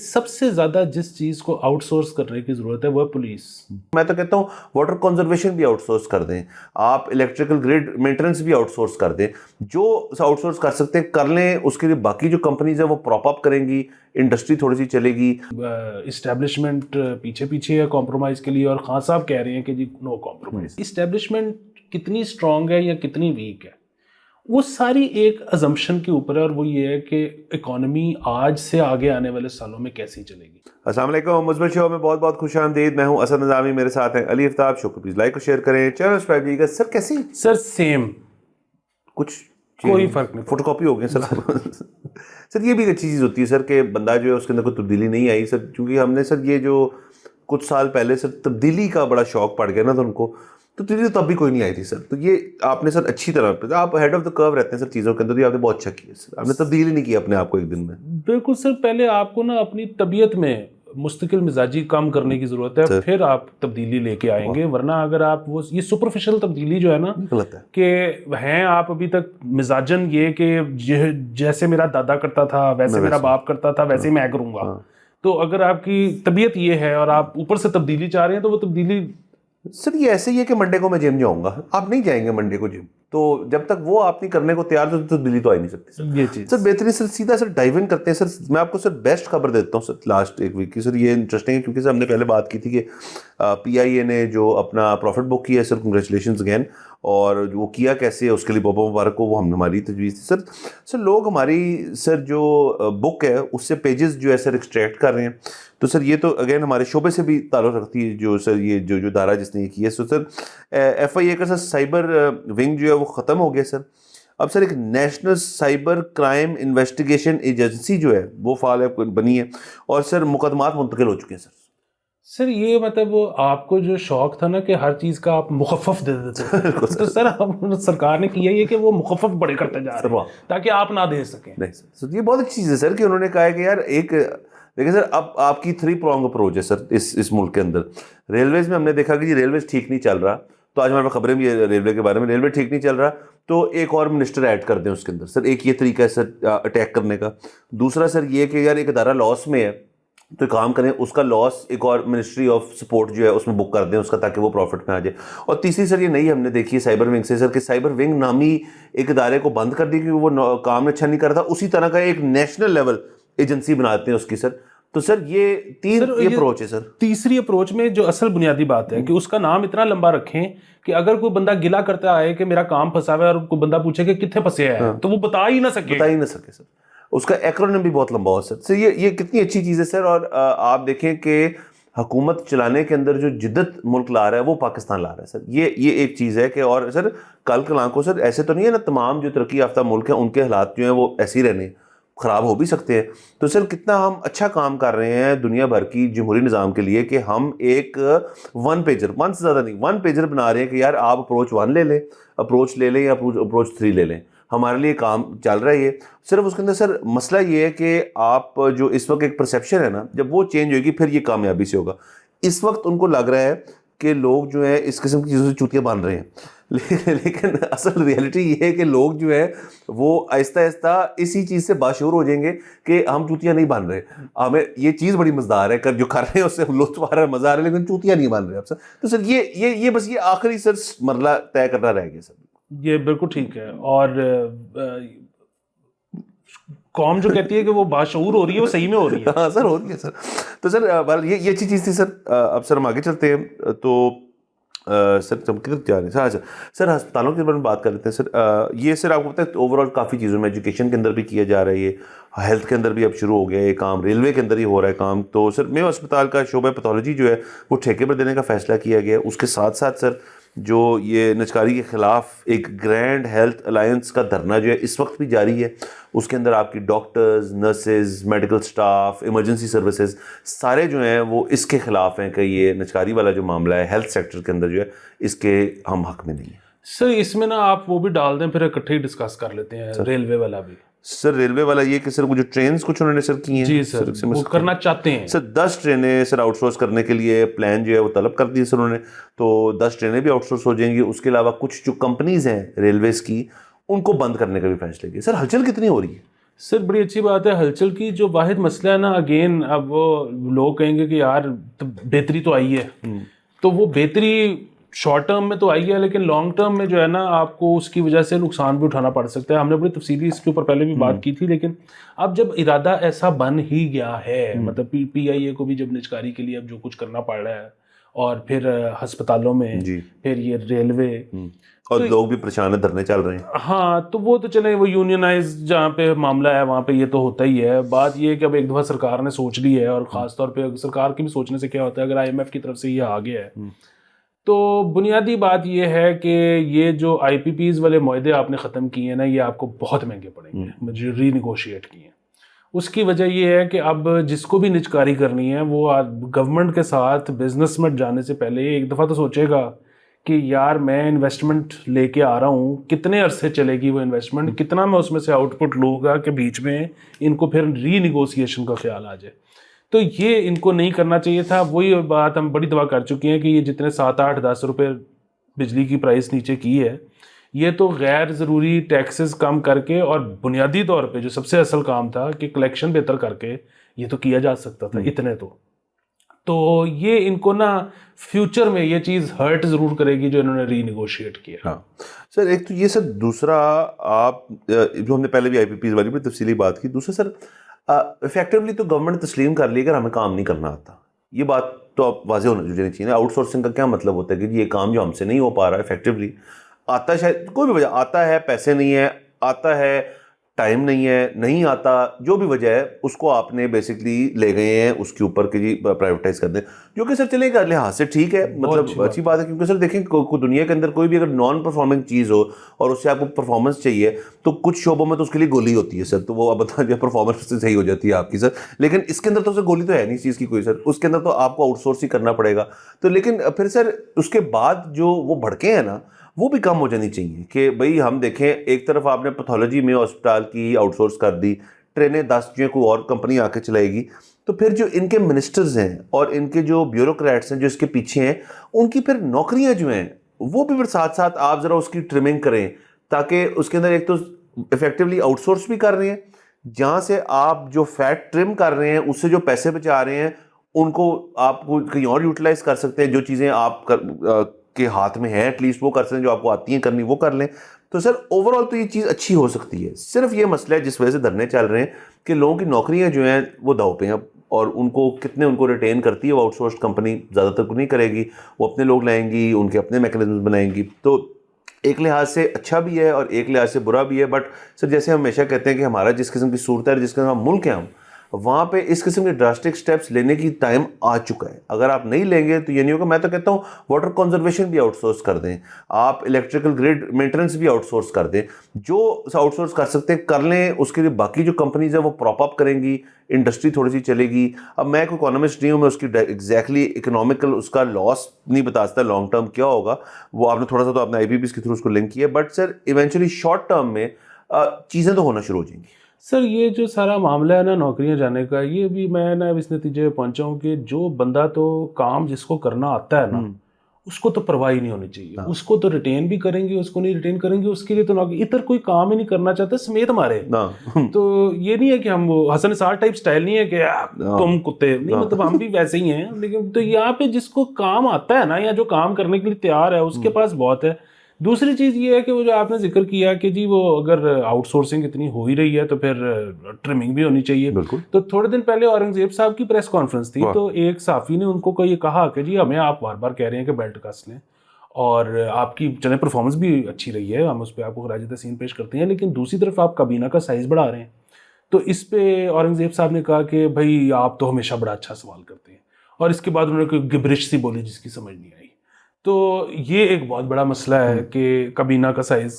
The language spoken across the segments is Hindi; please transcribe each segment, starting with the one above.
सबसे ज़्यादा जिस चीज़ को आउटसोर्स करने की ज़रूरत है वो है पुलिस। मैं तो कहता हूँ वाटर कंजर्वेशन भी आउटसोर्स कर दें, आप इलेक्ट्रिकल ग्रिड मेंटेनेंस भी आउटसोर्स कर दें, जो आउटसोर्स कर सकते हैं कर लें। उसके लिए बाकी जो कंपनीज है वो प्रॉप अप करेंगी, इंडस्ट्री थोड़ी सी चलेगी। इस्टेब्लिशमेंट पीछे पीछे है कॉम्प्रोमाइज़ के लिए, और खान साहब कह रहे हैं कि जी नो कॉम्प्रोमाइज़। इस्टेब्लिशमेंट कितनी स्ट्रांग है या कितनी वीक है, वो सारी एक अजम्पशन के ऊपर है, और वो ये है कि इकोनॉमी आज से आगे आने वाले सालों में कैसी चलेगी। अस्सलाम वालेकुम, मुज़ब्बिर शो में बहुत बहुत खुशामदीद। मैं हूं असद निज़ामी, मेरे साथ हैं अली आफ्ताब। शो को प्लीज़ लाइक और शेयर करें, चैनल सब्सक्राइब कीजिएगा। सर कैसी सर सेम, कुछ कोई फर्क नहीं, फोटोकॉपी हो गया सर। सर ये भी एक अच्छी चीज़ होती है सर कि बंदा जो है उसके अंदर कोई तब्दीली नहीं आई सर, क्योंकि हमने सर ये जो कुछ साल पहले सर तब्दीली का बड़ा शौक पड़ गया ना, तो उनको तो तब्दीली तब भी कोई नहीं आई थी सर। तो ये आपने सर अच्छी तरह, आप हेड ऑफ द कर्व रहते हैं सर चीज़ों के अंदर, तो ये आपने बहुत अच्छा किया सर। आपने तब्दीली नहीं किया अपने आप को एक दिन में। बिल्कुल सर। पहले आपको ना अपनी तबीयत में मुस्तकिल मिजाजी कम करने की ज़रूरत है, फिर आप तब्दीली लेके आएंगे। वरना अगर आप वो ये सुपरफिशियल तब्दीली जो है ना, गलत है कि हैं आप अभी तक मिजाजन ये कि जैसे मेरा दादा करता था वैसे मेरा बाप करता था वैसे ही मैं करूँगा। तो अगर आपकी तबीयत ये है और आप ऊपर से तब्दीली चाह रहे हैं, तो वो तब्दीली सर ये ऐसे ही है कि मंडे को मैं जिम जाऊंगा, आप नहीं जाएंगे मंडे को जिम, तो जब तक वो आप नहीं करने को तैयार तो तब्दीली तो आ ही नहीं सकती सर। ये चीज़ सर बेहतरीन सर, सीधा सर डाइव इन करते हैं सर। मैं आपको सर बेस्ट खबर देता हूँ सर लास्ट एक वीक की। सर ये इंटरेस्टिंग है क्योंकि सर हमने पहले बात की थी कि PIA ने जो अपना प्रॉफिट बुक किया है सर, कंग्रेचुलेशंस अगेन। और वो किया कैसे है उसके लिए बहुत बहुत मुबारक हो, वो हम हमारी तजवीज़ थी सर। सर लोग हमारी सर जो बुक है उससे पेजेस जो है सर एक्सट्रैक्ट कर रहे हैं। तो सर ये तो अगेन हमारे शोबे से भी ताल्लुक़ रखती है, जो सर ये जो दारा जिसने ये किया। सो सर FIA का सर साइबर विंग जो है वो ख़त्म हो गया सर। अब सर एक national cyber crime investigation agency जो है वो फाल बनी है, और सर मुकदमात मुंतकिल हो चुके हैं सर। सर ये मतलब वो आपको जो शौक था ना कि हर चीज़ का आप मुखफ़फ़ दे देते थे, तो सर अब सरकार ने किया ये कि वो मुखफ़फ़ बड़े करते जा रहे हैं ताकि आप ना दे सकें। नहीं सर, ये बहुत अच्छी चीज़ है सर कि उन्होंने कहा है कि यार एक देखिए सर, अब आपकी 3 प्रॉन्ग अप्रोच है सर इस मुल्क के अंदर। रेलवेज में हमने देखा कि जी रेलवेज ठीक नहीं चल रहा, तो आज हमारे पास खबरें भी है रेलवे के बारे में, रेलवे ठीक नहीं चल रहा तो एक और मिनिस्टर ऐड कर दें उसके अंदर। सर एक ये तरीका है सर अटैक करने का। दूसरा सर ये कि यार एक अदारा लॉस में है तो काम करें, उसका लॉस एक और मिनिस्ट्री ऑफ सपोर्ट जो है उसमें बुक कर दें उसका, ताकि वो प्रॉफिट में आ जाए। और तीसरी सर ये नई हमने देखी है साइबर विंग से सर, कि साइबर विंग नामी एक इदारे को बंद कर दी क्योंकि वो काम अच्छा नहीं करता। उसी तरह का एक नेशनल लेवल एजेंसी बनाते हैं उसकी सर। तो सर ये ये अप्रोच है सर। तीसरी अप्रोच में जो असल बुनियादी बात है कि उसका नाम इतना लंबा रखें कि अगर कोई बंदा गिला करता है कि मेरा काम फंसा हुआ है और कोई बंदा पूछे कि कितने फंसे है, तो वो बता ही ना सके सर। उसका एक्रोनिम भी बहुत लंबा हो सर। ये कितनी अच्छी चीज़ है सर। और आप देखें कि हुकूमत चलाने के अंदर जो जिद्दत मुल्क ला रहा है वो पाकिस्तान ला रहा है सर। ये एक चीज़ है कि, और सर कल कलां को सर ऐसे तो नहीं है ना, तमाम जो तरक्की याफ्ता मुल्क हैं उनके हालात जो हैं वो ऐसे ही रहने, ख़राब हो भी सकते हैं। तो सर कितना हम अच्छा काम कर रहे हैं दुनिया भर की जमहूरी निज़ाम के लिए कि हम एक वन से ज़्यादा नहीं, वन पेजर बना रहे हैं कि यार आप अप्रोच 1 ले लें, अप्रोच ले लें या अप्रोच 3 ले लें, हमारे लिए काम चल रहा है ये। सिर्फ उसके अंदर सर मसला ये है कि आप जो इस वक्त एक परसेप्शन है ना, जब वो चेंज होगी फिर ये कामयाबी से होगा। इस वक्त उनको लग रहा है कि लोग जो है इस किस्म की चीज़ों से चूतियाँ बांध रहे हैं, लेकिन असल रियलिटी ये है कि लोग जो है वो आहिस्ता आहिस्ता इसी चीज़ से बाशऊर हो जाएंगे कि हम चूतियाँ नहीं बांध रहे। हमें ये चीज़ बड़ी मज़ेदार है, जो कर रहे हैं उससे लुत्फ़ आ रहा है, मज़ा आ रहा है, लेकिन चूतियाँ नहीं बांध रहे आप सर। तो सर ये बस ये आखिरी सर मरला तय करना रह गया सर। ये बिल्कुल ठीक है। और कौम जो कहती है कि वो बाशऊर हो रही है, वो सही में हो रही है। हाँ सर, हो रही है सर। तो सर ये अच्छी चीज़ थी सर। अब सर हम आगे चलते हैं। तो सर हम किधर जा रहे हैं सर? अच्छा सर, अस्पतालों के बारे में बात कर लेते हैं सर। ये सर आपको पता है ओवरऑल काफ़ी चीज़ों में, एजुकेशन के अंदर भी किया जा रहा है, ये हेल्थ के अंदर भी अब शुरू हो गया ये काम, रेलवे के अंदर ही हो रहा है काम। तो सर मेवा अस्पताल का शोबा पैथोलॉजी जो है वो ठेके पर देने का फैसला किया गया। उसके साथ साथ सर जो ये नजकारी के ख़िलाफ़ एक ग्रैंड हेल्थ अलायंस का धरना जो है इस वक्त भी जारी है। उसके अंदर आपकी doctors, nurses, medical staff, emergency services सारे जो हैं वो इसके ख़िलाफ़ हैं कि ये नजकारी वाला जो मामला है हेल्थ सेक्टर के अंदर जो है इसके हम हक में नहीं है। सर इसमें ना आप वो भी डाल दें, फिर इकट्ठे ही डिस्कस कर लेते हैं रेलवे वाला भी। सर रेलवे वाला ये कि सर वो जो ट्रेन कुछ उन्होंने सर की हैं, जी सर, वो करना चाहते हैं सर 10 ट्रेनें सर आउटसोर्स करने के लिए प्लान जो है वो तलब कर दी सर उन्होंने। तो 10 ट्रेनें भी आउटसोर्स हो जाएंगी। उसके अलावा कुछ जो कंपनीज हैं रेलवेज की उनको बंद करने का भी फैसला किया। सर हलचल कितनी हो रही है? सर बड़ी अच्छी बात है हलचल की। जो वाहिद मसला है ना, अगेन अब वो लोग कहेंगे कि यार तो बेहतरी तो आई है, तो वो बेहतरी शॉर्ट टर्म में तो आई है, लेकिन लॉन्ग टर्म में जो है ना आपको उसकी वजह से नुकसान भी उठाना पड़ सकता है। हमने बड़ी तफसीली इसके ऊपर पहले भी बात की थी, लेकिन अब जब इरादा ऐसा बन ही गया है, मतलब PIA को भी जब निजकारी के लिए अब जो कुछ करना पड़ रहा है, और फिर अस्पतालों में, फिर ये रेलवे, और तो लोग भी परेशान है, धरने चल रहे हैं। हाँ, तो वो तो चले, वो यूनियनाइज जहाँ पे मामला है वहाँ पे ये तो होता ही है। बात ये है कि अब एक दफ़ा सरकार ने सोच ली है, और ख़ास तौर पे सरकार के भी सोचने से क्या होता है, अगर IMF की तरफ से ये आ गया है, तो बुनियादी बात ये है कि ये जो IPPs वाले मुआहदे आपने ख़त्म किए हैं ना, ये आपको बहुत महंगे पड़ेंगे, जो रीनिगोशिएट किए हैं। उसकी वजह ये है कि अब जिसको भी निजकारी करनी है वो गवर्नमेंट के साथ बिजनेस में जाने से पहले एक दफ़ा तो सोचेगा कि यार मैं इन्वेस्टमेंट लेके आ रहा हूँ, कितने अरसे चलेगी वो इन्वेस्टमेंट, कितना मैं उसमें से आउटपुट लूँगा कि बीच में इनको फिर रीनिगोशिएशन का ख्याल आ जाए। तो ये इनको नहीं करना चाहिए था। वही बात हम बड़ी दफ़ा कर चुके हैं कि ये जितने 7, 8, 10 रुपये बिजली की प्राइस नीचे की है, ये तो गैर ज़रूरी टैक्सेस कम करके, और बुनियादी तौर पे जो सबसे असल काम था कि कलेक्शन बेहतर करके ये तो किया जा सकता था, इतने तो ये इनको ना फ्यूचर में ये चीज़ हर्ट ज़रूर करेगी जो इन्होंने रीनिगोशिएट किया। हाँ सर, एक तो ये सर, दूसरा आप जो हमने पहले भी IPPs वाली भी तफसीली बात की, दूसरा सर इफेक्टिवली तो गवर्नमेंट ने तस्लीम कर ली अगर हमें काम नहीं करना आता। ये बात तो आप वाज़ेह होना चाहिए। आउटसोर्सिंग का क्या मतलब होता है कि ये काम जो हमसे नहीं हो पा रहा है इफेक्टिवली, आता है शायद कोई भी वजह, आता है पैसे नहीं है, आता है टाइम नहीं है, नहीं आता, जो भी वजह है उसको आपने बेसिकली ले गए हैं उसके ऊपर कि जी प्राइवेटाइज कर दें, जो कि सर चलेगा लिहाज से ठीक है, मतलब अच्छी बात है। क्योंकि सर देखें दुनिया के अंदर कोई भी अगर नॉन परफॉर्मिंग चीज़ हो और उससे आपको परफॉर्मेंस चाहिए, तो कुछ शोबों में तो उसके लिए गोली होती है सर, तो वो आप बता दिया परफॉर्मेंस से सही हो जाती है आपकी सर। लेकिन इसके अंदर तो सर गोली तो है नहीं इस चीज़ की कोई सर, उसके अंदर तो आपको आउटसोर्स ही करना पड़ेगा। तो लेकिन फिर सर उसके बाद जो वो भड़के हैं ना, वो भी कम हो जानी चाहिए कि भाई हम देखें, एक तरफ आपने पैथोलॉजी में हॉस्पिटल की आउटसोर्स कर दी, ट्रेनें 10 जो कोई और कंपनी आके चलाएगी, तो फिर जो इनके मिनिस्टर्स हैं और इनके जो ब्यूरोक्रेट्स हैं जो इसके पीछे हैं, उनकी फिर नौकरियां जो हैं वो भी फिर साथ साथ आप ज़रा उसकी ट्रिमिंग करें, ताकि उसके अंदर एक तो इफेक्टिवली आउटसोर्स भी कर रहे हैं, जहाँ से आप जो फैट ट्रिम कर रहे हैं उससे जो पैसे बचा रहे हैं उनको आप कहीं और यूटिलाइज कर सकते हैं। जो चीज़ें आप के हाथ में है एटलीस्ट वो कर सकते हैं, जो आपको आती हैं करनी वो कर लें। तो सर ओवरऑल तो ये चीज़ अच्छी हो सकती है। सिर्फ ये मसला है जिस वजह से धरने चल रहे हैं कि लोगों की नौकरियां जो हैं वो दांव पे हैं, और उनको कितने उनको रिटेन करती है वो आउटसोर्स कंपनी, ज़्यादातर को नहीं करेगी, वो अपने लोग लाएंगी, उनके अपने मैकेनिज्म बनाएंगी। तो एक लिहाज से अच्छा भी है और एक लिहाज से बुरा भी है। बट सर जैसे हम हमेशा कहते हैं कि हमारा जिस किस्म की सूरत है, जिस किस्म का मुल्क है, हम वहाँ पे इस किस्म के ड्रास्टिक स्टेप्स लेने की टाइम आ चुका है। अगर आप नहीं लेंगे तो ये नहीं होगा। मैं तो कहता हूँ वाटर कंजर्वेशन भी आउटसोर्स कर दें, आप इलेक्ट्रिकल ग्रिड मेंटेनेंस भी आउटसोर्स कर दें, जो आउटसोर्स कर सकते हैं कर लें। उसके लिए बाकी जो कंपनीज है वो प्रॉप अप करेंगी, इंडस्ट्री थोड़ी सी चलेगी। अब मैं कोई इकोनॉमिस्ट नहीं हूँ, मैं उसकी एग्जैक्टली इकोनॉमिकल उसका लॉस नहीं बता सकता लॉन्ग टर्म क्या होगा, वो आपने थोड़ा सा तो आपने IPPs के थ्रू उसको लिंक किया। But sir eventually short term में चीज़ें तो होना शुरू हो जाएंगी। सर ये जो सारा मामला है ना नौकरियां जाने का, ये भी मैं ना इस नतीजे पे पहुंचा हूँ कि जो बंदा तो काम जिसको करना आता है ना उसको तो परवाह ही नहीं होनी चाहिए। उसको तो रिटेन भी करेंगे, उसको नहीं रिटेन करेंगे, उसके लिए तो नौकरी, इधर कोई काम ही नहीं करना चाहता समेत हमारे। तो ये नहीं है कि हम वो हसन निसार टाइप स्टाइल नहीं है कि तुम कुत्ते नहीं, मतलब हम भी वैसे ही हैं। लेकिन तो यहाँ पे जिसको काम आता है ना, या जो काम करने के लिए तैयार है, उसके पास बहुत है। दूसरी चीज़ ये है कि वो जो आपने जिक्र किया कि जी वो अगर आउटसोर्सिंग इतनी हो ही रही है तो फिर ट्रिमिंग भी होनी चाहिए। तो थोड़े दिन पहले औरंगजेब साहब की प्रेस कॉन्फ्रेंस थी, तो एक साफ़ी ने उनको ये कहा कि जी हमें आप बार बार कह रहे हैं कि बेल्ट कस लें, और आपकी चले परफॉर्मेंस भी अच्छी रही है, हम उस पर आपको खराज तहसीन पेश करते हैं, लेकिन दूसरी तरफ आप काबीना का साइज़ बढ़ा रहे हैं। तो इस पे औरंगजेब साहब ने कहा कि भाई आप तो हमेशा बड़ा अच्छा सवाल करते हैं, और इसके बाद उन्होंने कोई गिबरिश सी बोली जिसकी समझ नहीं आई। तो ये एक बहुत बड़ा मसला है कि काबीना का साइज़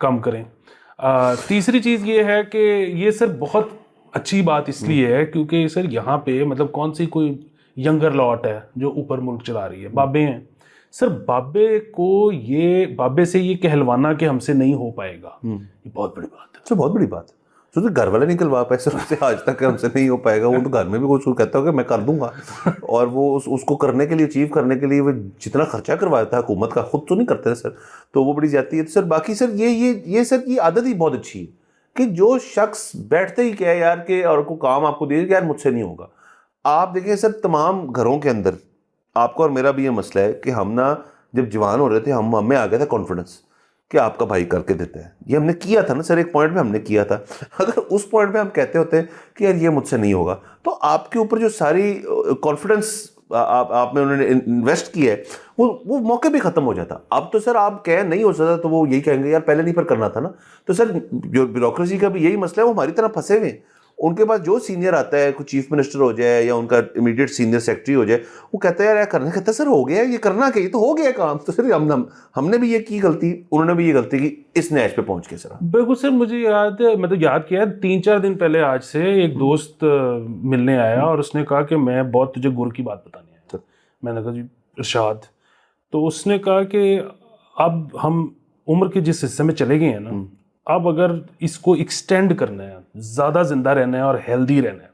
कम करें। तीसरी चीज़ ये है कि ये सर बहुत अच्छी बात इसलिए है क्योंकि सर यहाँ पे मतलब कौन सी कोई यंगर लॉट है जो ऊपर मुल्क चला रही है, बाबे हैं सर। बाबे से ये कहलवाना कि हमसे नहीं हो पाएगा, ये बहुत बड़ी बात है। तो बहुत बड़ी बात है। तो घर वाले निकलवा पाए सर उससे, आज तक हमसे नहीं हो पाएगा। वो तो घर में भी कुछ कहता हो कि मैं कर दूंगा, और वो उसको करने के लिए, अचीव करने के लिए वो जितना खर्चा करवाता है हुकूमत का, खुद तो नहीं करते सर, तो वो बड़ी जाती है। तो सर बाकी सर ये सर ये आदत ही बहुत अच्छी है कि जो शख्स बैठते ही क्या यार कि और को काम आपको दे कि यार मुझसे नहीं होगा। आप देखिए सर, तमाम घरों के अंदर आपका और मेरा भी ये मसला है कि हम ना जब जवान हो रहे थे हमें आ गया था कॉन्फिडेंस कि आपका भाई करके देता है। ये हमने किया था ना सर, एक पॉइंट पे हमने किया था। अगर उस पॉइंट पे हम कहते होते कि यार ये मुझसे नहीं होगा, तो आपके ऊपर जो सारी कॉन्फिडेंस आपने उन्होंने इन्वेस्ट किया है वो मौके भी खत्म हो जाता। अब तो सर आप कहें नहीं हो सकता तो वो यही कहेंगे यार पहले नहीं पर करना था ना। तो सर जो ब्यूरोक्रेसी का भी यही मसला है, वो हमारी तरह फंसे हुए हैं। उनके पास जो सीनियर आता है, कोई चीफ मिनिस्टर हो जाए या उनका इमीडिएट सीनियर सेक्रेटरी हो जाए, वो कहता है यार करना, कहता है सर हो गया, ये करना क्या, ये तो हो गया काम। तो सर हमने भी ये की गलती, उन्होंने भी ये गलती की, इस नैश पे पहुंच के सर। बिल्कुल सर, मुझे याद है, मतलब याद किया 3-4 दिन पहले आज से एक दोस्त मिलने आया और उसने कहा कि मैं बहुत तुझे गुर की बात बतानी है। मैंने कहा जी इरशाद। तो उसने कहा कि अब हम उम्र के जिस हिस्से में चले गए हैं ना, अब अगर इसको एक्सटेंड करना है, ज़्यादा जिंदा रहना है और हेल्दी रहना है,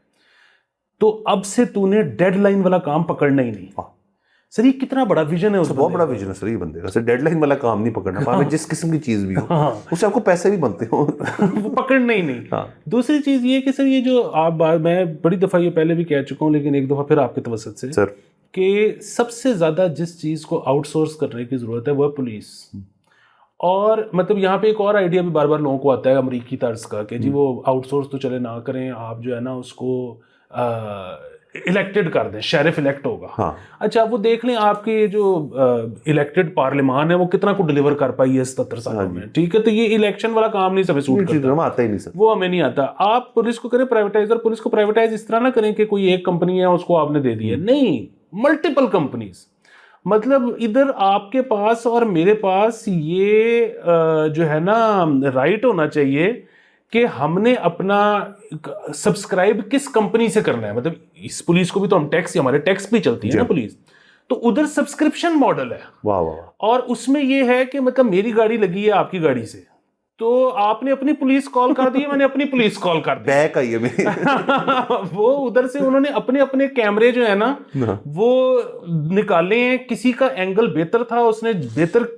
तो अब से तूने डेडलाइन वाला काम पकड़ना ही नहीं। सर ये कितना बड़ा विजन है, बहुत बड़ा विजन है सर ये बंदे का। सर डेडलाइन वाला काम नहीं पकड़ना, भाਵੇਂ जिस किस्म की चीज़ भी हो उससे आपको पैसे भी बनते हो वो पकड़ना ही नहीं। हाँ। दूसरी चीज़ ये कि सर ये जो आप बात, मैं बड़ी दफ़ा ये पहले भी कह चुका हूँ लेकिन एक दफ़ा फिर आपके तवसत से सर, कि सबसे ज़्यादा जिस चीज़ को आउटसोर्स करने की ज़रूरत है वो है पुलिस। और मतलब यहाँ पे एक और आइडिया भी बार बार लोगों को आता है अमरीकी तर्ज का कि जी वो आउटसोर्स तो चले ना करें, आप जो है ना उसको इलेक्टेड कर दें, शेरिफ इलेक्ट होगा। हाँ। अच्छा वो देख लें आपके जो इलेक्टेड पार्लियामान है वो कितना को डिलीवर कर पाई है 77 सालों में। ठीक है, तो ये इलेक्शन वाला काम नहीं सब सूट करता, आता ही नहीं सर, वो हमें नहीं आता। आप पुलिस को करें प्राइवेटाइज, और पुलिस को प्राइवेटाइज इस तरह ना करें कि कोई एक कंपनी है उसको आपने दे दी है, नहीं, मल्टीपल कंपनीज। मतलब इधर आपके पास और मेरे पास ये जो है ना राइट होना चाहिए कि हमने अपना सब्सक्राइब किस कंपनी से करना है। मतलब इस पुलिस को भी तो हम टैक्स, हमारे टैक्स पे चलती है ना पुलिस, तो उधर सब्सक्रिप्शन मॉडल है। वाह वाह। और उसमें ये है कि मतलब मेरी गाड़ी लगी है आपकी गाड़ी से, तो आपने अपनी पुलिस कॉल कर दी, मैंने अपनी पुलिस कॉल कर दी, बैक आई है मेरी वो उधर से उन्होंने अपने अपने कैमरे जो है ना वो निकाले हैं, किसी का एंगल बेहतर था उसने बेहतर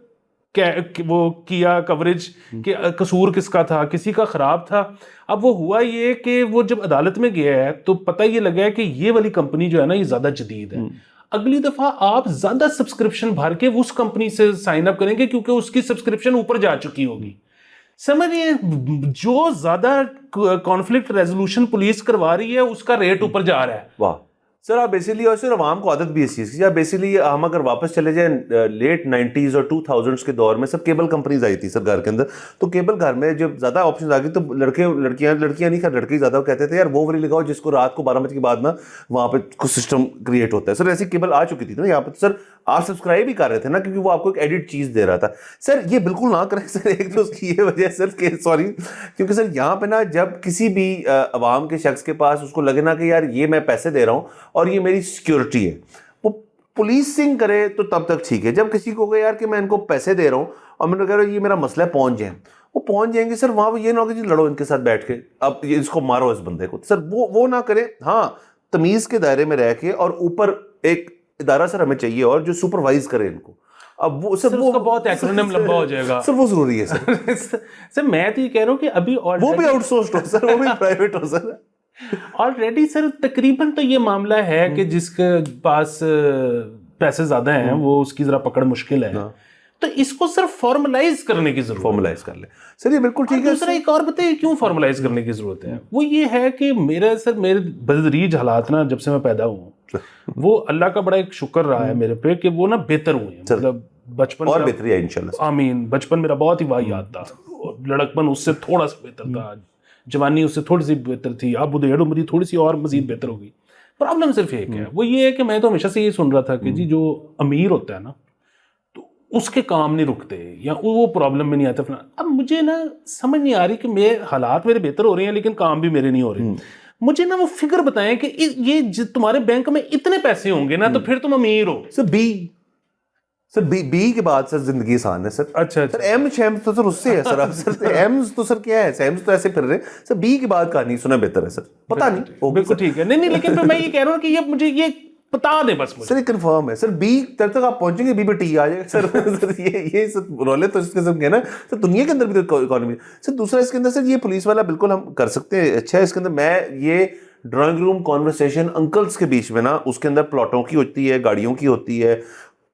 वो किया कवरेज कि कसूर किसका था, किसी का खराब था। अब वो हुआ ये कि वो जब अदालत में गया है तो पता ये लगा है कि ये वाली कंपनी जो है ना ये ज्यादा जदीद है। अगली दफा आप ज्यादा सब्सक्रिप्शन भर के उस कंपनी से साइन अप करेंगे क्योंकि उसकी सब्सक्रिप्शन ऊपर जा चुकी होगी। समझिए, जो ज्यादा कॉन्फ्लिक्ट रेजोल्यूशन पुलिस करवा रही है उसका रेट ऊपर जा रहा है। वाह सर, आप बेसिकली, और सर आवाम को आदत भी इस चीज़ की, या बेसिकली हम अगर वापस चले जाए लेट 90s और 2000s के दौर में, सब केबल कंपनीज आई थी सर घर के अंदर। तो केबल घर में जब ज़्यादा ऑप्शन आ गई तो लड़कियां नहीं, खैर लड़के ज़्यादा कहते थे यार वो वाली लगाओ जिसको रात को 12 बजे के बाद ना वहाँ पे कुछ सिस्टम क्रिएट होता है। सर ऐसी केबल आ चुकी थी ना यहाँ पर, सर आप सब्सक्राइब ही कर रहे थे ना क्योंकि वो आपको एक एडिट चीज़ दे रहा था। सर ये बिल्कुल ना करें सर, एक तो उसकी ये वजह सर के सॉरी, क्योंकि सर यहाँ पे ना जब किसी भी अवाम के शख्स के पास उसको लगे ना कि यार ये मैं पैसे दे रहा हूँ और ये मेरी सिक्योरिटी है, वो पुलिसिंग करे तो तब तक ठीक है। जब किसी को कहे यार कि मैं इनको पैसे दे रहा हूँ और मैंने कह रहा हूँ ये मेरा मसला है, पहुँच जाए, वो पहुँच जाएंगे सर। वहाँ ये ना हो कि जी लड़ो इनके साथ बैठ के, अब इसको मारो इस बंदे को, सर वो ना करें। हाँ, तमीज़ के दायरे में रह के, और ऊपर एक इदारा सर हमें चाहिए और जो सुपरवाइज करे इनको। अब वो सर वो बहुत एक्रोनिम लंबा हो जाएगा सर, वो जरूरी है सर सर मैं तो ये कह रहा हूँ कि अभी वो भी आउटसोर्स्ड हो सर, वो भी प्राइवेट हो सर ऑलरेडी सर। तकरीबन तो ये मामला है कि जिसके पास पैसे ज्यादा हैं वो उसकी जरा पकड़ मुश्किल है, तो इसको सिर्फ फॉर्मलाइज करने की जरूरत, फॉर्मलाइज कर ले सर, ये बिल्कुल ठीक है। दूसरा एक और बताइए क्यों फॉर्मलाइज करने की जरूरत है, वो ये है कि मेरे बदरीज हालात ना जब से मैं पैदा हुआ वो अल्लाह का बड़ा एक शुक्र रहा है मेरे पे कि वो ना बेहतर हुए हैं। मतलब बचपन और बेहतरी है इंशाल्लाह, आमीन। बचपन मेरा बहुत ही वाहियात था, लड़कपन उससे थोड़ा सा बेहतर था, जवानी उससे थोड़ी सी बेहतर थी, अब उधेड़ उम्री थोड़ी सी और मजीद बेहतर हो गई। प्रॉब्लम सिर्फ एक है, वो ये है कि मैं तो हमेशा से ये सुन रहा था कि जी जो अमीर होता है ना तो उसके काम नहीं रुकते या वो प्रॉब्लम में नहीं आता अपना। अब मुझे ना समझ नहीं आ रही कि मेरे हालात मेरे बेहतर हो रहे हैं लेकिन काम भी मेरे नहीं हो रहे। मुझे ना वो फिगर बताएं कि ये तुम्हारे बैंक में इतने पैसे होंगे ना तो फिर तुम अमीर हो। सर बी के बाद सर जिंदगी आसान है सर। अच्छा सर एम शैम तो सर उससे है सर, अब सर एम तो सर क्या है, एम तो ऐसे फिर रहे सर। बी के बाद कहानी सुना बेहतर है सर, पता नहीं बिल्कुल ठीक है। नहीं लेकिन फिर मैं ये कह रहा हूँ कि ये मुझे ये बता दें बस मुझे। सर ये कंफर्म है सर, बी तब तक आप पहुंचेंगे बी पे टी आ जाएगा सर। सर ये सब रोले तो इस किस्म के ना सर, दुनिया के अंदर भी तो इकोनॉमी सर। दूसरा इसके अंदर सर ये पुलिस वाला बिल्कुल हम कर सकते हैं, अच्छा है इसके अंदर। मैं ये ड्राइंग रूम कॉन्वर्सेशन अंकल्स के बीच में ना, उसके अंदर प्लॉटों की होती है, गाड़ियों की होती है,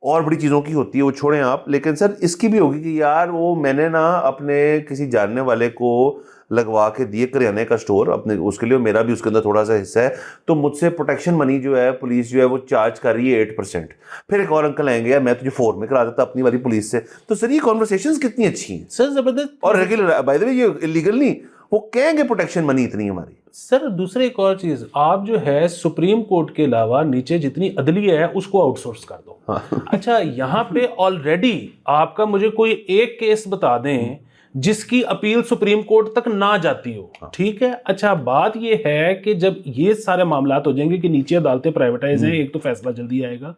और बड़ी चीज़ों की होती है, वो छोड़ें आप। लेकिन सर इसकी भी होगी कि यार वो मैंने ना अपने किसी जानने वाले को लगवा के दिए करियाने का स्टोर अपने, उसके लिए मेरा भी उसके अंदर थोड़ा सा हिस्सा है, तो मुझसे प्रोटेक्शन मनी जो है पुलिस जो है वो चार्ज कर रही है 8%। फिर एक और अंकल आएंगे, यार मैं तुझे 4 में करा देता अपनी वाली पुलिस से। तो सर ये कॉन्वर्सेशंस कितनी अच्छी हैं सर, जबरदस्त। और रेगुलर, बाय द वे ये इलीगल नहीं, वो कहेंगे प्रोटेक्शन मनी इतनी हमारी। सर दूसरी एक और चीज, आप जो है सुप्रीम कोर्ट के अलावा नीचे जितनी अदलिया है उसको आउटसोर्स कर दो। हाँ। अच्छा, यहाँ पे ऑलरेडी आपका मुझे कोई एक केस बता दें जिसकी अपील सुप्रीम कोर्ट तक ना जाती हो, ठीक है। अच्छा, बात ये है कि जब ये सारे मामलात हो जाएंगे कि नीचे अदालतें प्राइवेटाइज हैं, एक तो फैसला जल्दी आएगा,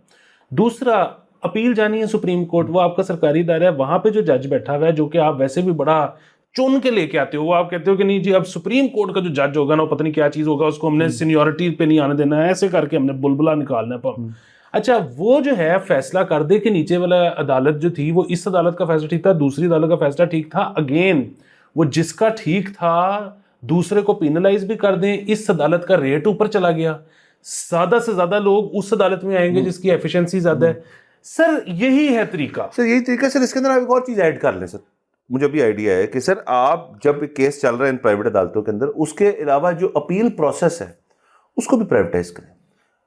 दूसरा अपील जानी है सुप्रीम कोर्ट, वो आपका सरकारी इदारा है, वहां पे जो जज बैठा हुआ है, जो कि आप वैसे भी बड़ा चुन के लेके आते हो, वो आप कहते हो कि नहीं जी अब सुप्रीम कोर्ट का जो जज होगा ना वो पता नहीं क्या चीज होगा, उसको हमने सीनियोरिटी पे नहीं आने देना है, ऐसे करके हमने बुलबुला निकालना है पर। अच्छा, वो जो है फैसला कर दे कि नीचे वाला अदालत जो थी वो इस अदालत का फैसला ठीक था, दूसरी अदालत का फैसला ठीक था, अगेन वो जिसका ठीक था दूसरे को पिनलाइज भी कर दें, इस अदालत का रेट ऊपर चला गया, ज्यादा से ज्यादा लोग उस अदालत में आएंगे जिसकी एफिशिएंसी ज्यादा है। सर यही है तरीका। सर यही तरीका सर। इसके अंदर आप एक और चीज ऐड कर लें सर, मुझे अभी आइडिया है कि सर आप जब केस चल रहा है इन प्राइवेट अदालतों के अंदर, उसके अलावा जो अपील प्रोसेस है उसको भी प्राइवेटाइज करें,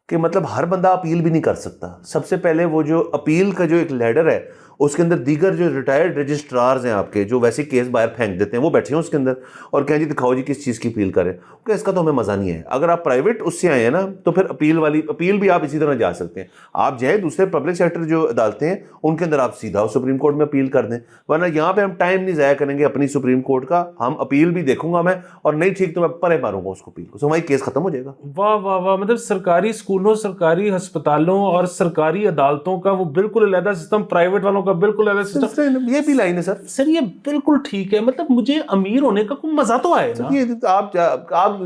कि मतलब हर बंदा अपील भी नहीं कर सकता। सबसे पहले वो जो अपील का जो एक लैडर है उसके अंदर दीगर जो रिटायर्ड रजिस्ट्रार्स हैं आपके, जो वैसे केस बाहर फेंक देते हैं, वो बैठे हैं उसके अंदर और कहें जी दिखाओ जी किस चीज़ की अपील करें, क्या इसका तो हमें मज़ा नहीं है। अगर आप प्राइवेट उससे आए हैं ना तो फिर अपील भी आप इसी तरह जा सकते हैं। आप जाए दूसरे पब्लिक सेक्टर जो अदालतें हैं उनके अंदर आप सीधा सुप्रीम कोर्ट में अपील कर दें, वरना यहाँ पे हम टाइम नहीं ज़ाया करेंगे अपनी सुप्रीम कोर्ट का। हम अपील भी देखूंगा मैं, और नहीं ठीक तो मैं परे मारूंगा उसको अपील को, तो हमारी केस खत्म हो जाएगा। वाह वाह वाह, मतलब सरकारी स्कूलों, सरकारी अस्पतालों और सरकारी अदालतों का वो बिल्कुल अलग सिस्टम, प्राइवेट वालों का बिल्कुल अलग सिस्टम। ये भी लाइन है सर। सर ये बिल्कुल ठीक है, मतलब मुझे अमीर होने का कोई मजा तो आए ना। ये तो आप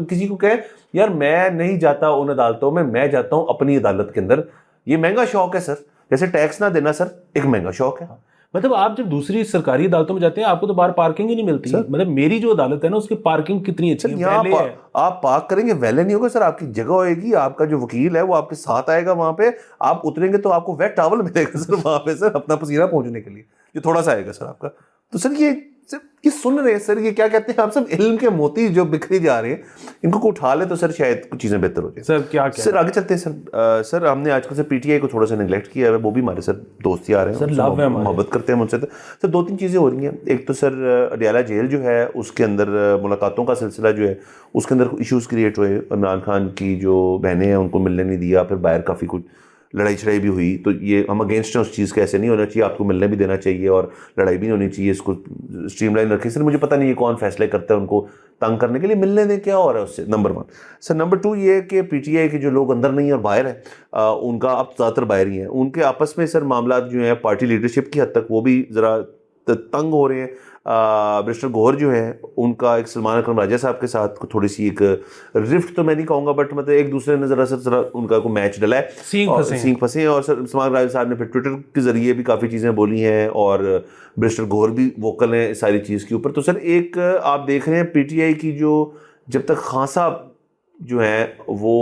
किसी को कहे यार मैं नहीं जाता उन अदालतों में, मैं जाता हूं अपनी अदालत के अंदर, ये महंगा शौक है सर। जैसे टैक्स ना देना सर एक महंगा शौक है। मतलब आप जब दूसरी सरकारी अदालतों में जाते हैं आपको तो बाहर पार्किंग ही नहीं मिलती। मतलब मेरी जो अदालत है ना उसकी पार्किंग कितनी अच्छी है, वैले है। आप पार्क करेंगे, वैले नहीं होगा सर, आपकी जगह होएगी, आपका जो वकील है वो आपके साथ आएगा वहां पे, आप उतरेंगे तो आपको वेट टॉवल मिलेगा सर वहां पे सर, अपना पसीना पहुंचने के लिए जो थोड़ा सा आएगा सर आपका। तो सर ये सुन रहे हैं सर, ये क्या कहते हैं आप सब इल्म के मोती जो बिखरे जा रहे हैं, इनको को उठा ले तो सर शायद कुछ चीजें बेहतर हो जाए। सर क्या सर आगे चलते हैं सर। सर हमने आजकल से पीटीआई को थोड़ा सा निगलेक्ट किया है, वो भी हमारे सर दोस्त आ रहे हैं, मोहब्बत करते हैं मुझसे। सर 2-3 चीज़ें हो रही हैं। एक तो सर अडियाला जेल जो है उसके अंदर मुलाकातों का सिलसिला जो है उसके अंदर इश्यूज़ क्रिएट हुए। इमरान खान की जो बहनें हैं उनको मिलने नहीं दिया, फिर बाहर काफ़ी कुछ लड़ाई छड़ाई भी हुई। तो ये हम अगेंस्ट हैं उस चीज़ के, ऐसे नहीं होना चाहिए, आपको मिलने भी देना चाहिए और लड़ाई भी नहीं होनी चाहिए, इसको स्ट्रीमलाइन रखें। सर मुझे पता नहीं है कौन फैसले करता है उनको तंग करने के लिए, मिलने दें, क्या हो रहा है उससे, नंबर 1। सर नंबर 2 ये कि पीटीआई के जो लोग अंदर नहीं और बाहर हैं, उनका अब ज़्यादातर बाहर ही हैं, उनके आपस में सर मामला जो हैं पार्टी लीडरशिप की हद तक वो भी ज़रा तंग हो रहे हैं। मिस्टर गौहर जो है उनका एक सलमान अकरम राजा साहब के साथ थोड़ी सी एक रिफ्ट तो मैं नहीं कहूँगा, बट मतलब एक दूसरे ने ज़रा उनका को मैच डला है, सींग फंसे हैं। और सर सलमान राजा साहब ने फिर ट्विटर के ज़रिए भी काफ़ी चीज़ें बोली हैं और मिस्टर गौहर भी वोकल हैं इस सारी चीज़ के ऊपर। तो सर एक आप देख रहे हैं पीटीआई की जो जब तक खान साहब जो है वो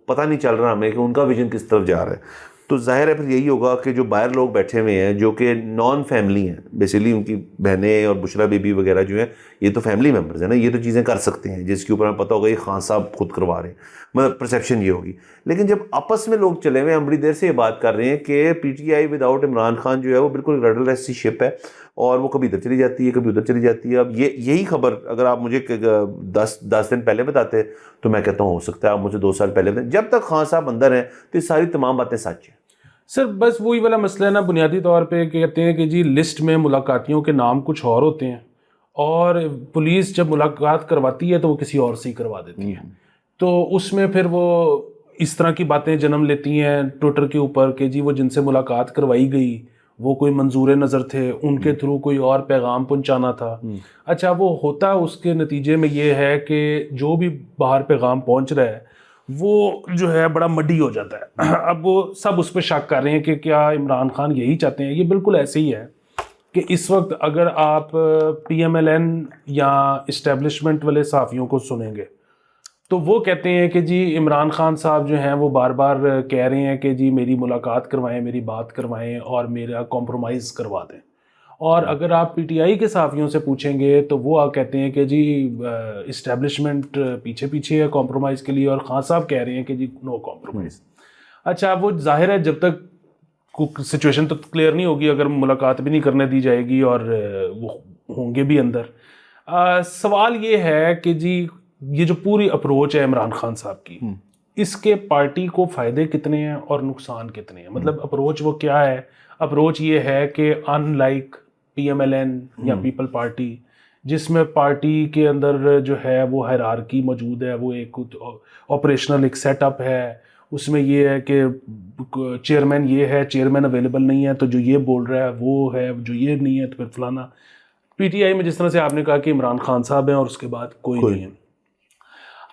पता नहीं चल रहा हमें कि उनका विजन किस तरफ जा रहा है, तो जाहिर है फिर यही होगा कि जो बाहर लोग बैठे हुए हैं जो कि नॉन फैमिली हैं, बेसिकली उनकी बहनें और बुशरा बेबी वगैरह जो है ये तो फैमिली मेम्बर्स हैं ना, ये तो चीज़ें कर सकते हैं जिसके ऊपर हमें पता होगा ये खान साहब खुद करवा रहे हैं, मतलब परसेप्शन ये होगी। लेकिन जब आपस में लोग चले हुए, हम बड़ी देर से ये बात कर रहे हैं कि पीटीआई विदाउट इमरान खान जो है वो बिल्कुल रडल सी शिप है और वो कभी इधर चली जाती है कभी उधर चली जाती है। अब यही खबर अगर आप मुझे 10 दिन पहले बताते तो मैं कहता हूँ हो सकता है आप मुझे 2 साल पहले बताएं। जब तक खान साहब अंदर हैं तो ये सारी तमाम बातें सच हैं। सर बस वही वाला मसला है ना, बुनियादी तौर पे कहते हैं कि जी लिस्ट में मुलाकातियों के नाम कुछ और होते हैं और पुलिस जब मुलाकात करवाती है तो वो किसी और से ही करवा देती है, तो उसमें फिर वो इस तरह की बातें जन्म लेती हैं ट्विटर के ऊपर कि जी वो जिनसे मुलाकात करवाई गई वो कोई मंजूर नज़र थे, उनके थ्रू कोई और पैगाम पहुंचाना था। अच्छा, वो होता उसके नतीजे में ये है कि जो भी बाहर पैगाम पहुंच रहा है वो जो है बड़ा मडी हो जाता है। अब वो सब उस पर शक कर रहे हैं कि क्या इमरान खान यही चाहते हैं। ये बिल्कुल ऐसे ही है कि इस वक्त अगर आप PMLN या इस्टेब्लिशमेंट वाले सहाफ़ियों को सुनेंगे तो वो कहते हैं कि जी इमरान खान साहब जो हैं वो बार बार कह रहे हैं कि जी मेरी मुलाकात करवाएं, मेरी बात करवाएं और मेरा कॉम्प्रोमाइज़ करवा दें। और अगर आप PTI के सहाफ़ियों से पूछेंगे तो वो कहते हैं कि जी इस्टेब्लिशमेंट पीछे पीछे है कॉम्प्रोमाइज़ के लिए, और खान साहब कह रहे हैं कि जी नो कॉम्प्रोमाइज़। अच्छा, वो जाहिर है जब तक सिचुएशन तो क्लियर नहीं होगी, अगर मुलाकात भी नहीं करने दी जाएगी और वो होंगे भी अंदर। सवाल ये है कि जी ये जो पूरी अप्रोच है इमरान खान साहब की, इसके पार्टी को फ़ायदे कितने हैं और नुकसान कितने हैं। मतलब अप्रोच वो क्या है? अप्रोच ये है कि अनलाइक PMLN या पीपल पार्टी, जिसमें पार्टी के अंदर जो है वो हायरार्की मौजूद है, वो एक ऑपरेशनल एक सेटअप है, उसमें ये है कि चेयरमैन ये है, चेयरमैन अवेलेबल नहीं है तो जो ये बोल रहा है वो है, जो ये नहीं है तो फिर फलाना। PTI में जिस तरह से आपने कहा कि इमरान खान साहब हैं और उसके बाद कोई नहीं है।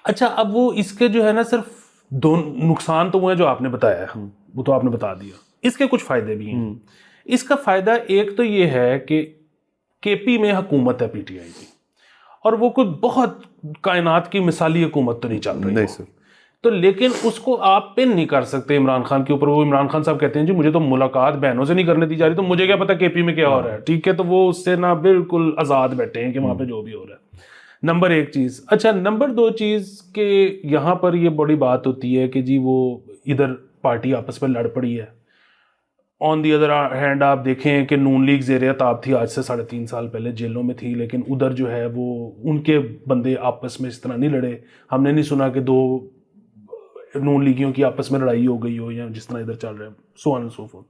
अच्छा, अब वो इसके जो है ना सिर्फ दो नुकसान तो वो है जो आपने बताया है, वो तो आपने बता दिया। इसके कुछ फ़ायदे भी हैं। इसका फ़ायदा एक तो ये है कि KP में हुकूमत है PTI की, और वो कोई बहुत कायनात की मिसाली हुकूमत तो नहीं चल रही नहीं सर। तो, लेकिन उसको आप पिन नहीं कर सकते इमरान खान के ऊपर। वो इमरान खान साहब कहते हैं जी मुझे तो मुलाकात बहनों से नहीं करने दी जा रही, तो मुझे क्या पता KP में क्या हो रहा है। ठीक है, तो वो उससे ना बिल्कुल आज़ाद बैठे हैं कि वहाँ पे जो भी हो रहा है। नंबर एक चीज़। अच्छा, नंबर दो चीज़ के यहाँ पर ये बड़ी बात होती है कि जी वो इधर पार्टी आपस में लड़ पड़ी है। ऑन दी अदर हैंड आप देखें कि नून लीग ज़ेरे ताब थी, आज से 3.5 साल पहले जेलों में थी, लेकिन उधर जो है वो उनके बंदे आपस में इस तरह नहीं लड़े। हमने नहीं सुना कि 2 नून लीगियों की आपस में लड़ाई हो गई हो या जिस तरह इधर चल रहा है, so on and so fourth.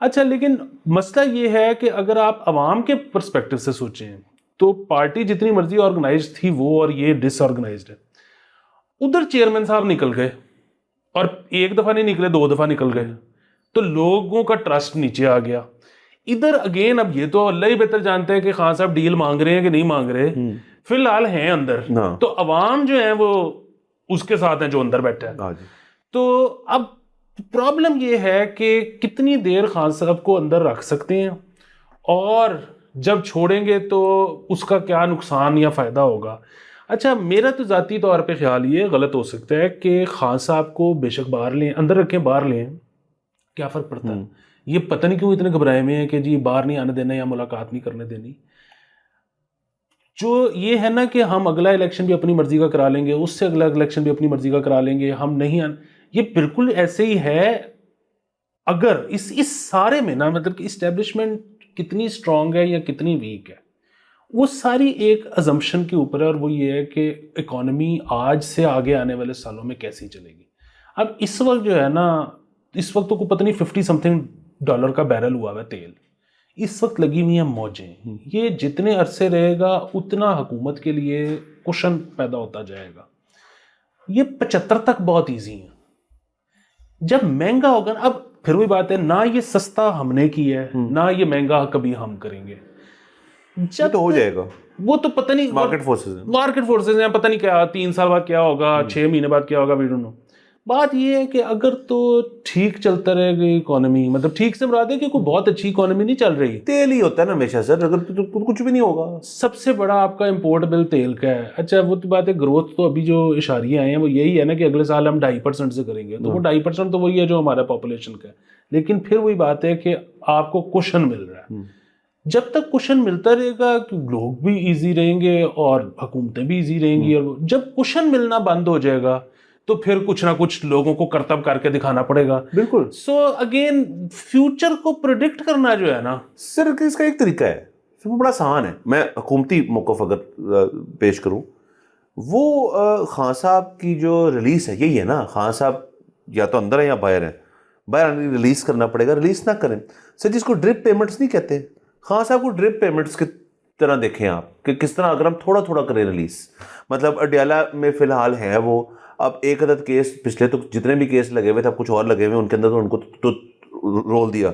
अच्छा, लेकिन मसला ये है कि अगर आप आवाम के पर्सपेक्टिव से सोचें तो पार्टी जितनी मर्जी ऑर्गेनाइज थी वो, और ये डिसऑर्गेनाइज्ड है। उधर चेयरमैन साहब निकल गए, और एक दफ़ा नहीं निकले, 2 दफ़ा निकल गए, तो लोगों का ट्रस्ट नीचे आ गया। इधर अगेन अब ये तो अल्लाह ही बेहतर जानते हैं कि खान साहब डील मांग रहे हैं कि नहीं मांग रहे, फिलहाल हैं अंदर, तो अवाम जो है वो उसके साथ है जो अंदर बैठा है। तो अब प्रॉब्लम ये है कि कितनी देर खान साहब को अंदर रख सकते हैं, और जब छोड़ेंगे तो उसका क्या नुकसान या फ़ायदा होगा। अच्छा, मेरा तो ज़ाती तौर पे ख्याल ये गलत हो सकता है कि खान साहब को बेशक बाहर लें, अंदर रखें, बाहर लें, क्या फ़र्क पड़ता है। ये पता नहीं क्यों इतने घबराए हुए हैं कि जी बाहर नहीं आने देना या मुलाकात नहीं करने देनी। जो ये है ना कि हम अगला इलेक्शन भी अपनी मर्जी का करा लेंगे, उससे अगला इलेक्शन भी अपनी मर्जी का करा लेंगे, हम नहीं ये बिल्कुल ऐसे ही है। अगर इस सारे में ना, मतलब कि इस्टेब्लिशमेंट कितनी स्ट्रांग है या कितनी वीक है, वो सारी एक अजम्पशन के ऊपर है, और वो ये है कि इकॉनमी आज से आगे आने वाले सालों में कैसी चलेगी। अब इस वक्त जो है ना, इस वक्त तो को पता नहीं $50-something का बैरल हुआ है तेल, इस वक्त लगी हुई हैं मौजें। ये जितने अरसे रहेगा उतना हुकूमत के लिए कुशन पैदा होता जाएगा। ये 75 तक बहुत ईजी है, जब महंगा होगा ना, अब फिर वही बात है ना, ये सस्ता हमने की है ना ये महंगा कभी हम करेंगे। जब तो हो जाएगा, वो तो पता नहीं, मार्केट फोर्सेस हैं, पता नहीं क्या 3 साल बाद क्या होगा, 6 महीने बाद क्या होगा, वी डोंट नो। बात ये है कि अगर तो ठीक चलता रहेगा इकोनॉमी, मतलब ठीक से मुराद है कि कोई बहुत अच्छी इकोनॉमी नहीं चल रही, तेल ही होता है ना हमेशा सर, अगर तो कुछ भी नहीं होगा। सबसे बड़ा आपका इंपोर्ट बिल तेल का है। अच्छा, वो तो बात है, ग्रोथ तो अभी जो इशारे आए हैं वो यही है ना कि अगले साल हम 2.5% से करेंगे, तो वो 2.5% तो वही है जो हमारा पॉपुलेशन का है। लेकिन फिर वही बात है कि आपको कुशन मिल रहा है। जब तक कुशन मिलता रहेगा लोग भी इजी रहेंगे और हुकूमतें भी इजी रहेंगी, और जब कुशन मिलना बंद हो जाएगा तो फिर कुछ ना कुछ लोगों को करतब करके दिखाना पड़ेगा। बिल्कुल। सो अगेन फ्यूचर को प्रिडिक्ट करना जो है ना सर, इसका एक तरीका है, वो बड़ा आसान है। मैं हुकूमती मौक़िफ़ अगर पेश करूं, वो खान साहब की जो रिलीज़ है यही है ना, खान साहब या तो अंदर है या बाहर है, बाहर रिलीज़ करना पड़ेगा, रिलीज़ ना करें सर, जिसको ड्रिप पेमेंट्स नहीं कहते, खान साहब को ड्रिप पेमेंट्स की तरह देखें आप कि किस तरह अगर हम थोड़ा थोड़ा करें रिलीज़। मतलब अडयाला में फ़िलहाल है वो, अब एक अदद केस पिछले तो जितने भी केस लगे हुए थे, अब कुछ और लगे हुए उनके अंदर तो उनको तो रोल दिया।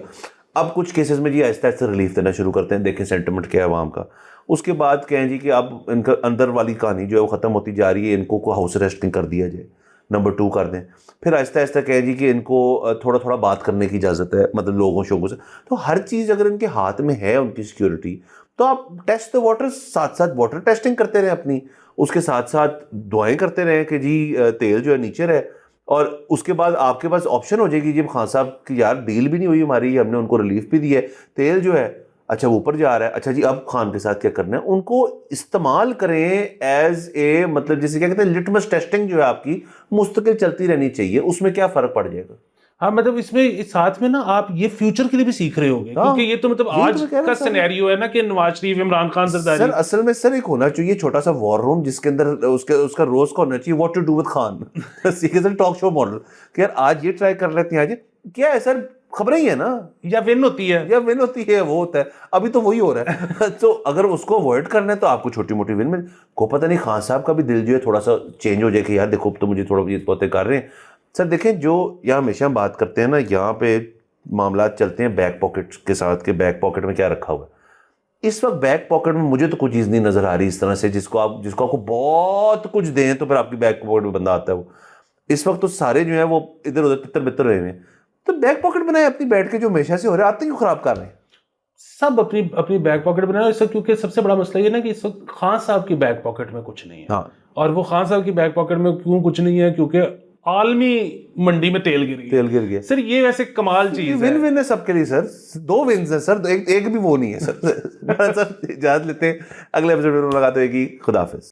अब कुछ केसेस में जी आहिस्ता आहिस्ता रिलीफ देना शुरू करते हैं, देखें सेंटिमेंट क्या है आवाम का। उसके बाद कहें जी कि अब इनका अंदर वाली कहानी जो है वो ख़त्म होती जा रही है, इनको को हाउस अरेस्ट कर दिया जाए। नंबर 2 कर दें, फिर आहिस्ता आहिस्ता कहें जी कि इनको थोड़ा थोड़ा बात करने की इजाज़त है, मतलब लोगों शोगों से। तो हर चीज़ अगर इनके हाथ में है, उनकी सिक्योरिटी, तो आप टेस्ट द वाटर, साथ साथ वाटर टेस्टिंग करते रहें अपनी, उसके साथ साथ दुआएं करते रहें कि जी तेल जो है नीचे रहे, और उसके बाद आपके पास ऑप्शन हो जाएगी जी खान साहब की यार डील भी नहीं हुई हमारी, हमने उनको रिलीफ भी दिया है, तेल जो है अच्छा वो ऊपर जा रहा है, अच्छा जी अब खान के साथ क्या करना है, उनको इस्तेमाल करें एज ए, मतलब जैसे क्या कहते हैं लिटमस टेस्टिंग जो है आपकी मुस्तकिल चलती रहनी चाहिए, उसमें क्या फर्क पड़ जाएगा। हाँ, मतलब इसमें इस साथ में ना आप ये फ्यूचर के लिए भी सीख रहे होगे, हाँ, क्योंकि ये तो मतलब यही तो आज मैं कह रहा का था। सिनेरियो है ना कि नवाज शरीफ, इमरान खान, सर जरदारी। असल में सर एक होना चाहिए छोटा सा वॉर रूम, जिसके अंदर उसका रोज का होना चाहिए what to do with Khan सीखे सर, टॉक शो मॉडल कि यार आज ये ट्राई कर लेते हैं, आज क्या है सर, खबरें ही है ना, या विन होती है। या विन होती है, वो होता है, अभी तो वही हो रहा है तो अगर उसको अवॉइड करना है तो आपको छोटी मोटी विन मिल को, पता नहीं खान साहब का भी दिल जो है थोड़ा सा चेंज हो जाए कि यार देखो तो मुझे थोड़ा ये बातें कर रहे हैं। सर देखें, जो यहाँ हमेशा हम बात करते हैं ना, यहाँ पे मामला चलते हैं बैक पॉकेट के साथ, के बैक पॉकेट में क्या रखा हुआ है। इस वक्त बैक पॉकेट में मुझे तो कोई चीज़ नहीं नजर आ रही इस तरह से जिसको आपको बहुत कुछ दें तो फिर आपकी बैक पॉकेट में बंदा आता है। वो इस वक्त तो सारे जो है वो इधर उधर तितर बितर रहे हैं, तो बैक पॉकेट बनाए अपनी बैठ के, जो हमेशा से हो रहा है, आते क्यों खराब कर रहे हैं। सब अपनी अपनी बैक पॉकेट बनाए इस वक्त, क्योंकि सबसे बड़ा मसला ये ना कि इस वक्त खान साहब की बैक पॉकेट में कुछ नहीं है। हाँ, और वो खान साहब की बैक पॉकेट में क्यों कुछ नहीं है, क्योंकि आलमी मंडी में तेल गिर गया। तेल गिर गया सर ये वैसे कमाल चीज है। विन विन है सबके लिए सर, 2 विन्स है सर, एक भी वो नहीं है सर सर इजाजत लेते हैं, अगले एपिसोड में मुलाकात होगी, खुदा हाफिज।